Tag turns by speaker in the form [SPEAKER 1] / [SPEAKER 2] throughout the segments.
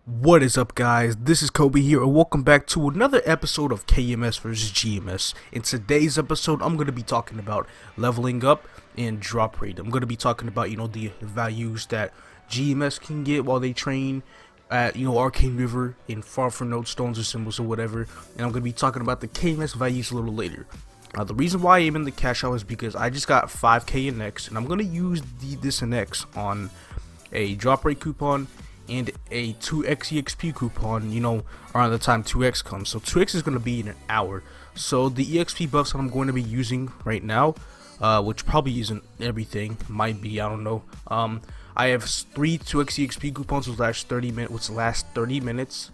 [SPEAKER 1] What is up, guys? This is Kobe here, and welcome back to another episode of KMS vs GMS. In today's episode, I'm going to be talking about leveling up and drop rate. I'm going to be talking about, the values that GMS can get while they train at, Arcane River in Far From Node Stones or Symbols or whatever. And I'm going to be talking about the KMS values a little later. Now, the reason why I'm in the cash out is because I just got 5k in X, and I'm going to use this in X on a drop rate coupon and a 2x EXP coupon, around the time 2x comes. So 2x is going to be in an hour. So the EXP buffs that I'm going to be using right now, which probably isn't everything, might be, I don't know. I have 3 2x EXP coupons which last 30 minutes.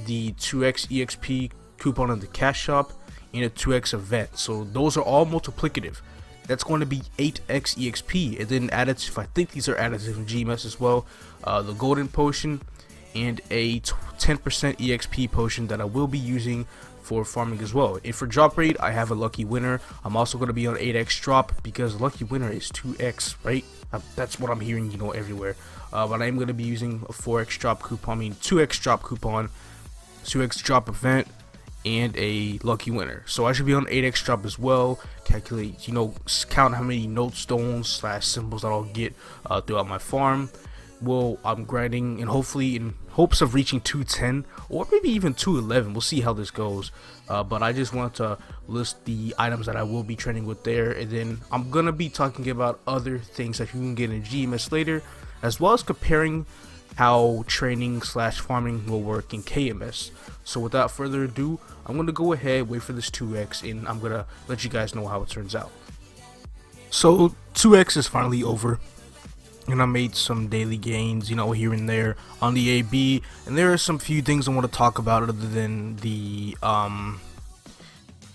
[SPEAKER 1] The 2x EXP coupon in the cash shop and a 2x event. So those are all multiplicative. That's going to be 8x EXP, and then additive. I think these are additive in GMS as well. The golden potion and a 10% EXP potion that I will be using for farming as well. And for drop rate, I have a lucky winner. I'm also going to be on 8x drop because lucky winner is 2x, right? That's what I'm hearing, everywhere. But I am going to be using a 4x drop coupon, 2x drop coupon, 2x drop event, and a lucky winner. So I should be on 8x drop as well. Calculate, count how many note stones / symbols that I'll get throughout my farm. Well, I'm grinding, and hopefully in hopes of reaching 210 or maybe even 211. We'll see how this goes. But I just want to list the items that I will be training with there, and then I'm gonna be talking about other things that you can get in GMS later, as well as comparing how training / farming will work in KMS. So without further ado, I'm going to go ahead, wait for this 2x, and I'm going to let you guys know how it turns out. So 2x is finally over, and I made some daily gains, here and there on the AB, and there are some few things I want to talk about other than the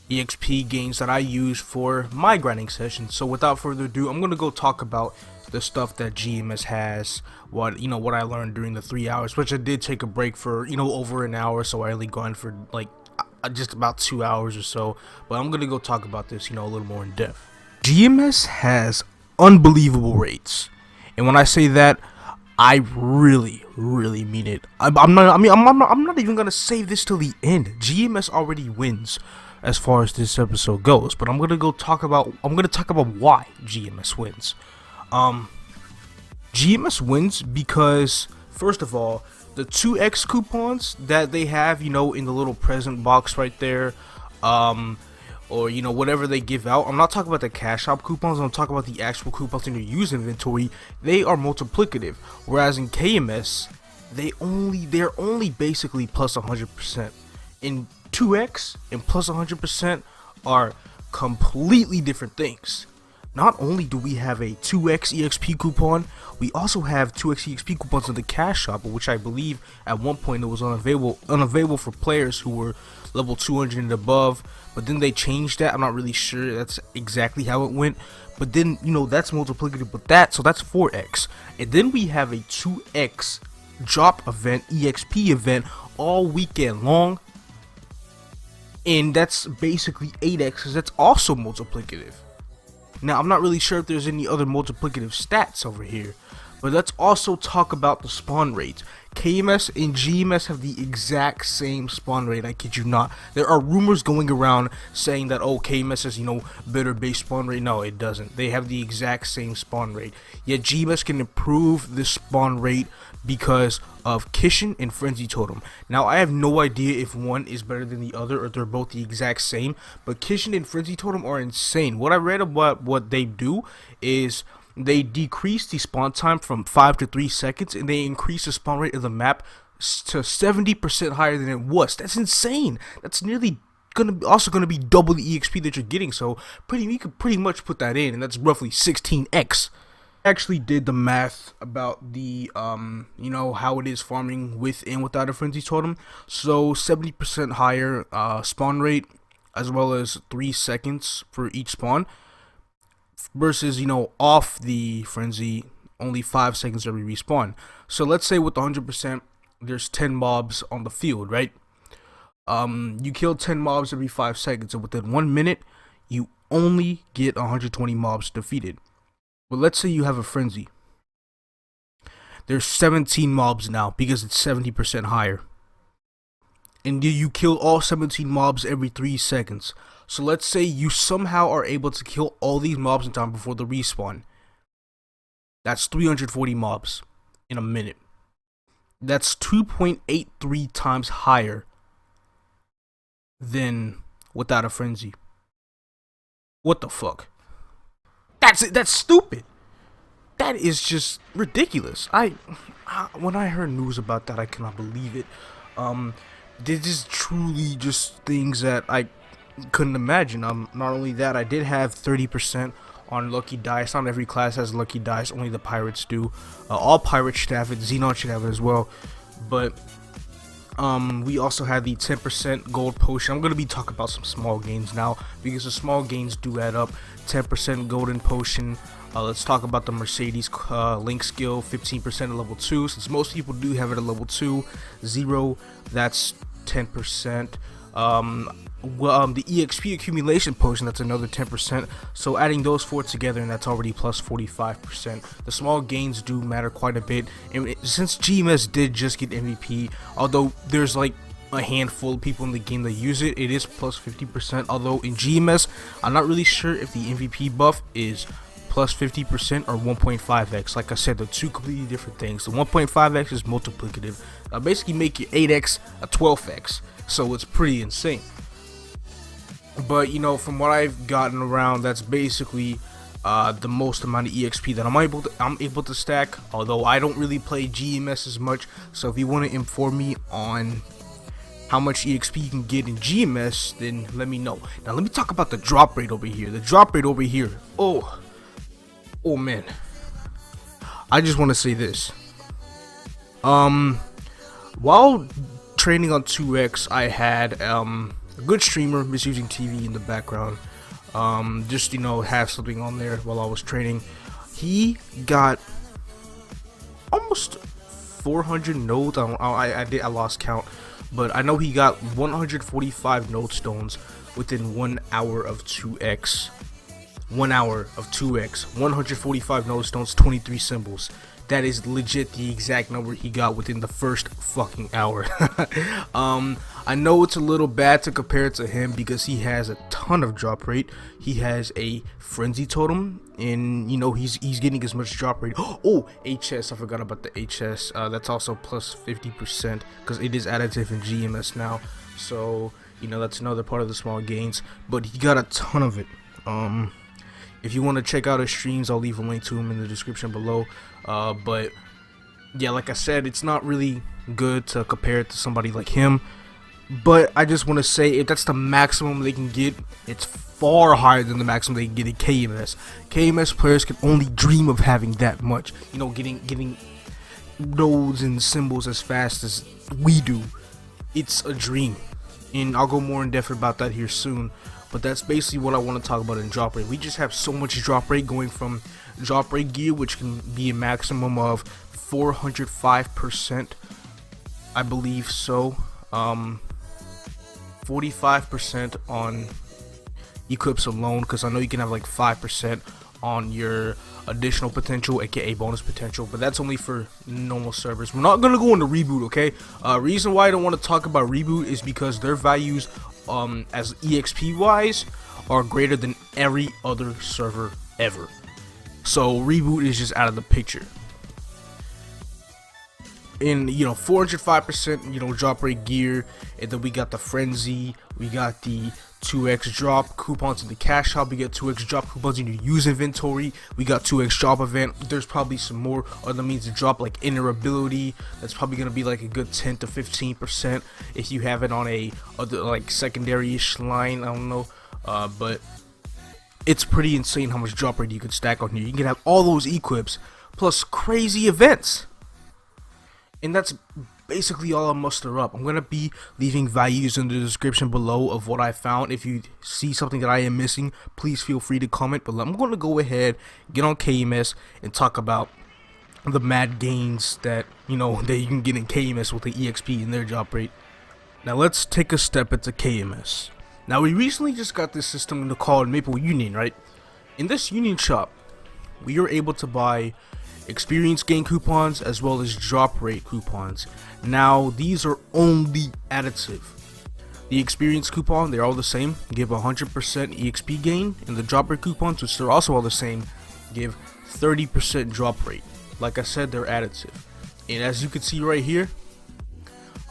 [SPEAKER 1] EXP gains that I use for my grinding session. So without further ado, I'm going to go talk about the stuff that GMS has, what I learned during the 3 hours, which I did take a break for over an hour, so I only grind for like just about 2 hours or so. But I'm gonna go talk about this a little more in depth. GMS has unbelievable rates, and when I say that, I really mean it. I'm not even gonna save this till the end. GMS already wins as far as this episode goes, but I'm gonna talk about why GMS wins. GMS wins because, first of all, the 2x coupons that they have, in the little present box right there, or whatever they give out. I'm not talking about the cash shop coupons. I'm talking about the actual coupons in your use inventory. They are multiplicative, whereas in KMS, they're only basically plus 100%. In 2x and plus 100% are completely different things. Not only do we have a 2x EXP coupon, we also have 2x EXP coupons in the cash shop, which I believe at one point it was unavailable for players who were level 200 and above, but then they changed that. I'm not really sure that's exactly how it went, but then that's multiplicative with that, so that's 4x. And then we have a 2x drop event, EXP event, all weekend long, and that's basically 8x because that's also multiplicative. Now, I'm not really sure if there's any other multiplicative stats over here, but let's also talk about the spawn rate. KMS and GMS have the exact same spawn rate, I kid you not. There are rumors going around saying that, oh, KMS has, better base spawn rate. No, it doesn't. They have the exact same spawn rate. Yet GMS can improve the spawn rate because of Kishin and Frenzy Totem. Now, I have no idea if one is better than the other or they're both the exact same, but Kishin and Frenzy Totem are insane. What I read about what they do is they decrease the spawn time from 5 to 3 seconds, and they increase the spawn rate of the map to 70% higher than it was. That's insane. That's nearly also gonna be double the EXP that you're getting. So you could pretty much put that in, and that's roughly 16x. I actually did the math about the how it is farming with and without a Frenzy Totem. So 70% higher spawn rate, as well as 3 seconds for each spawn, versus off the frenzy only 5 seconds every respawn. So let's say with 100% there's 10 mobs on the field, right? You kill 10 mobs every 5 seconds, and within 1 minute you only get 120 mobs defeated. But let's say you have a frenzy. there's 17 mobs now because it's 70% higher. And you kill all 17 mobs every 3 seconds. So let's say you somehow are able to kill all these mobs in time before the respawn. That's 340 mobs in a minute. That's 2.83 times higher than without a frenzy. What the fuck? That's it. That's stupid. That is just ridiculous. When I heard news about that, I cannot believe it. This is truly just things that I couldn't imagine. Not only that, I did have 30% on lucky dice. Not every class has lucky dice, only the pirates do. All pirates should have it, Xenon should have it as well. But we also had the 10% gold potion. I'm going to be talking about some small gains now, because the small gains do add up. 10% golden potion. Let's talk about the Mercedes link skill, 15% at level 2, since most people do have it at level 2. 0, that's 10%. The EXP accumulation potion, that's another 10%. So adding those 4 together, and that's already plus 45%. The small gains do matter quite a bit, and since GMS did just get MVP, although there's like a handful of people in the game that use it, it is plus 50%. Although in GMS, I'm not really sure if the MVP buff is plus 50% or 1.5x. Like I said, they're two completely different things. The 1.5x is multiplicative. Basically make your 8x a 12x. So it's pretty insane. But you know, from what I've gotten around, that's basically the most amount of EXP that I'm able to stack. Although I don't really play GMS as much, so if you want to inform me on how much EXP you can get in GMS, then let me know. Now let me talk about the drop rate over here. The drop rate over here. Oh man, I just want to say this. While training on 2x, I had a good streamer misusing TV in the background. Just, you know, have something on there while I was training. He got almost 400 nodes. I lost count, but I know he got 145 node stones within 1 hour of 2x. 1 hour of 2x, 145 node stones, 23 symbols. That is legit the exact number he got within the first fucking hour. I know it's a little bad to compare it to him because he has a ton of drop rate. He has a frenzy totem, and you know he's getting as much drop rate. Oh, HS, I forgot about the HS. That's also plus 50% because it is additive in GMS now. So you know that's another part of the small gains. But he got a ton of it. If you want to check out his streams, I'll leave a link to him in the description below. But yeah, like I said, it's not really good to compare it to somebody like him. But I just want to say, if that's the maximum they can get, it's far higher than the maximum they can get in KMS. KMS players can only dream of having that much. You know, getting nodes and symbols as fast as we do. It's a dream. And I'll go more in depth about that here soon. But that's basically what I want to talk about in drop rate. We just have so much drop rate, going from drop rate gear, which can be a maximum of 405%, I believe so. 45% on equips alone, because I know you can have like 5% on your additional potential, aka bonus potential, but that's only for normal servers. We're not gonna go into reboot, okay? Reason why I don't want to talk about reboot is because their values as EXP wise are greater than every other server ever. So reboot is just out of the picture. And you know, 405%, you know, drop rate gear, and then we got the frenzy, we got the 2x drop coupons in the cash shop, we get 2x drop coupons in your use inventory, we got 2x drop event. There's probably some more other means to drop, like inner ability. That's probably gonna be like a good 10 to 15% if you have it on a other like secondary-ish line. I don't know, but it's pretty insane how much drop rate you could stack on here. You can have all those equips plus crazy events. And that's basically all I'll muster up. I'm going to be leaving values in the description below of what I found. If you see something that I am missing, please feel free to comment. But I'm going to go ahead, get on KMS, and talk about the mad gains that, you know, that you can get in KMS with the EXP and their drop rate. Now let's take a step into KMS. Now we recently just got this system called Maple Union, right? In this Union shop, we are able to buy experience gain coupons as well as drop rate coupons. Now these are only additive. The experience coupon, they're all the same, give 100% EXP gain, and the drop rate coupons, which they're also all the same, give 30% drop rate. Like I said, they're additive. And as you can see right here,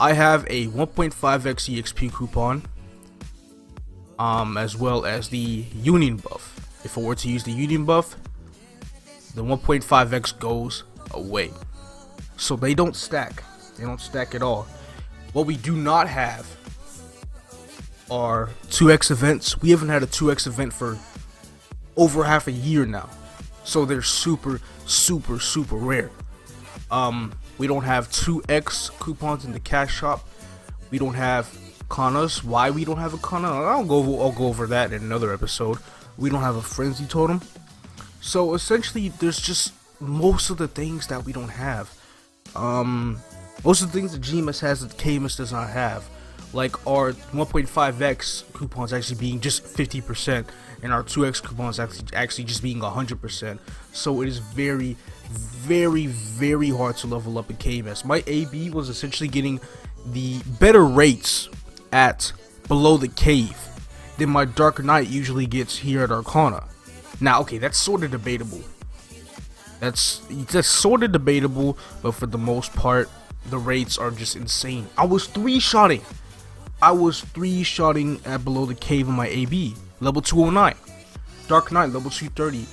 [SPEAKER 1] I have a 1.5x EXP coupon, as well as the union buff. If I were to use the union buff, the 1.5x goes away. So they don't stack. They don't stack at all. What we do not have are 2x events. We haven't had a 2x event for over half a year now. So they're super rare. We don't have 2x coupons in the cash shop. We don't have kanas. Why we don't have a kana? I'll go over that in another episode. We don't have a frenzy totem. So essentially, there's just most of the things that we don't have. Most of the things that GMS has that KMS does not have, like our 1.5x coupons actually being just 50%, and our 2x coupons actually just being 100%. So it is very hard to level up in KMS. My AB was essentially getting the better rates at below the cave than my Dark Knight usually gets here at Arcana. Now, okay, that's sort of debatable. That's sort of debatable, but for the most part, the rates are just insane. I was 3-shotting at below the cave in my AB, level 209. Dark Knight, level 230.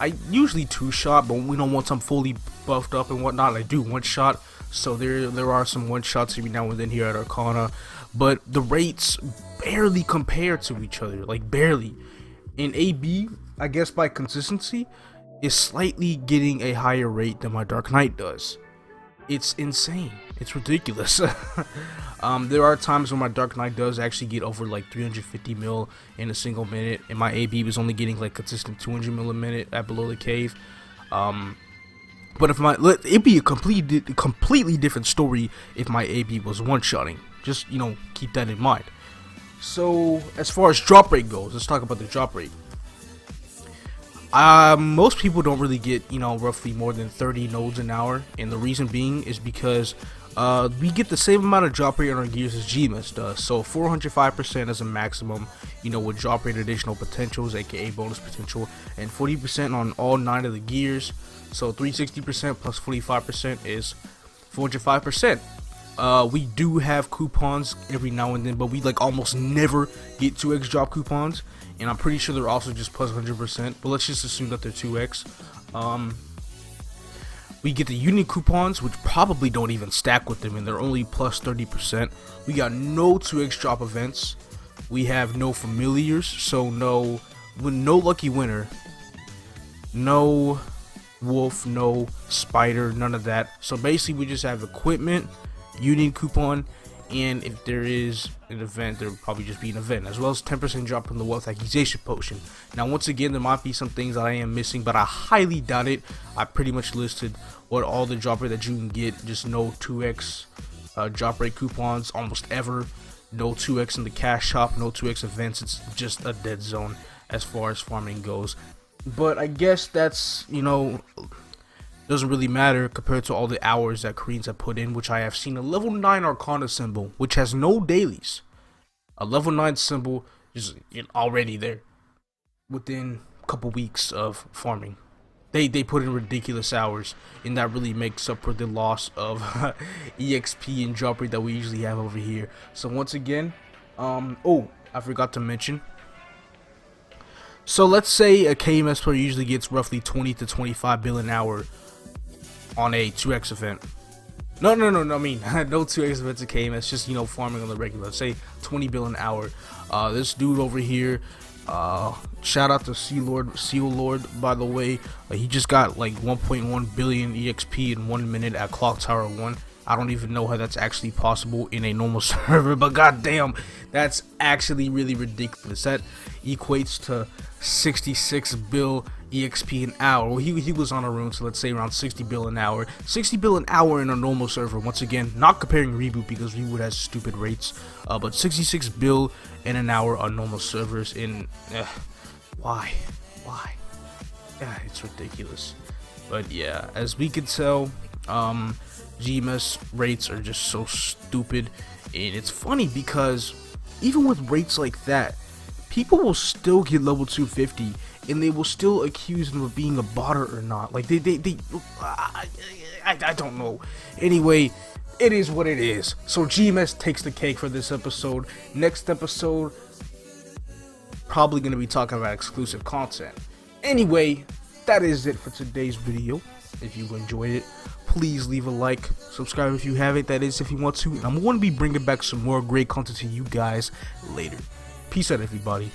[SPEAKER 1] I usually 2-shot, but we don't want some fully buffed up and whatnot. I do 1-shot, so there are some 1-shots every now and then here at Arcana, but the rates barely compare to each other, like barely. In AB, I guess by consistency, is slightly getting a higher rate than my Dark Knight does. It's insane. It's ridiculous. There are times when my Dark Knight does actually get over like 350 mil in a single minute, and my AB was only getting like consistent 200 mil a minute at below the cave. But if it'd be a completely different story if my AB was 1-shotting. Just, you know, keep that in mind. So as far as drop rate goes, let's talk about the drop rate. Most people don't really get, you know, roughly more than 30 nodes an hour, and the reason being is because we get the same amount of drop rate on our gears as GMS does. So 405% is a maximum, you know, with drop rate additional potentials, aka bonus potential, and 40% on all 9 of the gears. So 360% plus 45% is 405%. We do have coupons every now and then, but we like almost never get 2x drop coupons, and I'm pretty sure they're also just plus 100%, but let's just assume that they're 2x. We get the union coupons, which probably don't even stack with them, and they're only plus 30%. We got no 2x drop events. We have no familiars, so no lucky winner, no wolf, no spider, none of that. So basically we just have equipment, union coupon, and if there is an event, there will probably just be an event, as well as 10% drop in the wealth accusation potion. Now once again, there might be some things that I am missing, but I highly doubt it. I pretty much listed what all the drop rate that you can get. Just no 2x drop rate coupons almost ever, no 2x in the cash shop, no 2x events. It's just a dead zone as far as farming goes. But I guess that's, you know, doesn't really matter compared to all the hours that Koreans have put in, which I have seen a level 9 Arcana symbol, which has no dailies. A level 9 symbol is already there within a couple weeks of farming. They put in ridiculous hours, and that really makes up for the loss of EXP and drop rate that we usually have over here. So once again, oh, I forgot to mention. So let's say a KMS player usually gets roughly 20 to 25 bill an hour on a 2x event. No, I mean, no 2x events at KMS, just, you know, farming on the regular. Let's say 20 bill an hour. This dude over here, shout out to Seal Lord, by the way. He just got like 1.1 billion EXP in 1 minute at Clock Tower 1. I don't even know how that's actually possible in a normal server, but goddamn, that's actually really ridiculous. That equates to 66 bill EXP an hour. Well, he was on a rune, so let's say around 60 bill an hour. 60 bill an hour in a normal server. Once again, not comparing Reboot because Reboot has stupid rates, but 66 bill in an hour on normal servers. In why? Yeah, it's ridiculous. But yeah, as we can tell, GMS rates are just so stupid, and it's funny because even with rates like that, people will still get level 250 and they will still accuse them of being a botter or not. Like I don't know. Anyway, it is what it is. So GMS takes the cake for this episode. Next episode, probably going to be talking about exclusive content. Anyway, that is it for today's video. If you enjoyed it, please leave a like, subscribe if you haven't, that is if you want to, and I'm going to be bringing back some more great content to you guys later. Peace out, everybody.